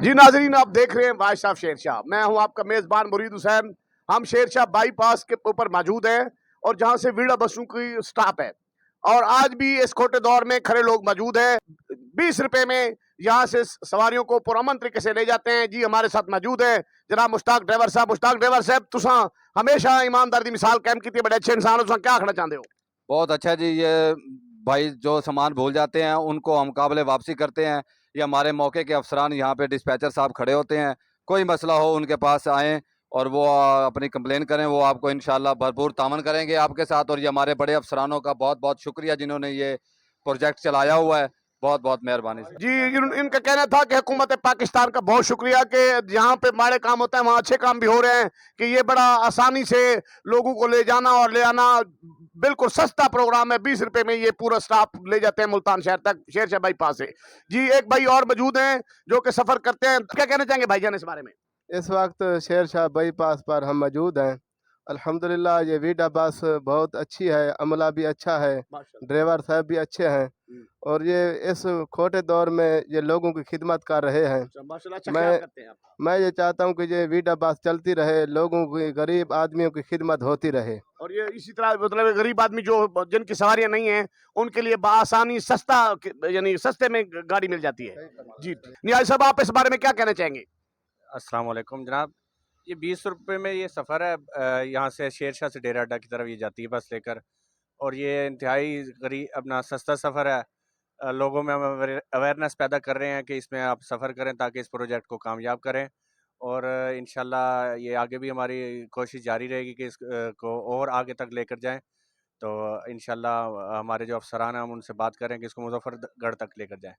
जी नाजरीन, आप देख रहे हैं बादशाह ऑफ शेरशाह। मैं हूं आपका मेजबान मुरीद हुसैन। हम शेरशाह बाईपास के ऊपर मौजूद हैं और जहां से वीड़ा बसों की स्टॉप है, और आज भी इस खोटे दौर में खड़े लोग मौजूद हैं। 20 रुपए में यहाँ से सवारियों को पुरअमन तरीके से ले जाते हैं। जी हमारे साथ मौजूद है जनाब मुश्ताक ड्राइवर साहब। मुश्ताक ड्राइवर साहब, तुसा हमेशा ईमानदारी की मिसाल कायम की, बड़े अच्छे इंसान हो, तुसा क्या आखना चाहते हो? बहुत अच्छा जी। ये भाई जो सामान भूल जाते हैं उनको हम काबिल वापसी करते हैं। ये हमारे मौके के अफसरान यहाँ पे डिस्पैचर साहब खड़े होते हैं। कोई मसला हो उनके पास आएँ और वो अपनी कंप्लेन करें, वो आपको इंशाल्लाह भरपूर तामन करेंगे आपके साथ। और ये हमारे बड़े अफसरानों का बहुत बहुत शुक्रिया जिन्होंने ये प्रोजेक्ट चलाया हुआ है। बहुत बहुत मेहरबानी से। जी इनका कहना था कि हुकूमत पाकिस्तान का बहुत शुक्रिया कि जहाँ पे माड़े काम होता है वहाँ अच्छे काम भी हो रहे हैं, कि ये बड़ा आसानी से लोगों को ले जाना और ले आना बिल्कुल सस्ता प्रोग्राम है। 20 रुपए में ये पूरा स्टाफ ले जाते हैं मुल्तान शहर तक, शेरशाह बाईपास से। जी एक भाई और मौजूद हैं जो कि सफर करते हैं। क्या कहना चाहेंगे भाईजान इस बारे में? इस वक्त शेरशाह बाईपास पर हम मौजूद हैं। अल्हम्दुलिल्लाह ये वीडा बस बहुत अच्छी है, अमला भी अच्छा है, ड्राइवर साहब भी अच्छे हैं और ये इस खोटे दौर में ये लोगों की खिदमत कर रहे हैं। मैं ये चाहता हूँ कि ये वीडा बस चलती रहे, लोगों की, गरीब आदमियों की खिदमत होती रहे। और ये इसी तरह मतलब गरीब आदमी जो जिनकी सवारियां नहीं हैं उनके लिए बआसानी सस्ता, यानी सस्ते में गाड़ी मिल जाती है। जी नियाज़ साहब, आप इस बारे में क्या कहना चाहेंगे? अस्सलाम वालेकुम जनाब। ये 20 रुपये में ये सफ़र है, यहाँ से शेरशाह से डेरा अड्डा की तरफ ये जाती है बस लेकर। और ये इंतहाई गरीब अपना सस्ता सफ़र है। लोगों में हम अवेयरनेस पैदा कर रहे हैं कि इसमें आप सफ़र करें ताकि इस प्रोजेक्ट को कामयाब करें। और इंशाल्लाह ये आगे भी हमारी कोशिश जारी रहेगी कि को और आगे तक लेकर जाएं। तो इंशाल्लाह हमारे जो अफसरान हैं हम उनसे बात करें कि इसको मुजफ्फरगढ़ तक लेकर जाएं।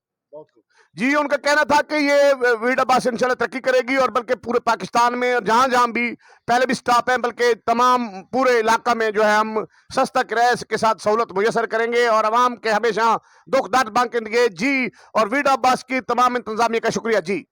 जी उनका कहना था कि ये वीडा बस इंशाल्लाह तरक्की करेगी और बल्कि पूरे पाकिस्तान में जहां जहां भी पहले भी स्टॉप है, बल्कि तमाम पूरे इलाका में जो है हम सस्ता किराए के साथ सहूलत मुयसर करेंगे और आवाम के हमेशा दुख दर्द बांटेंगे। जी और वीडा बस की तमाम इंतजामिया का शुक्रिया। जी।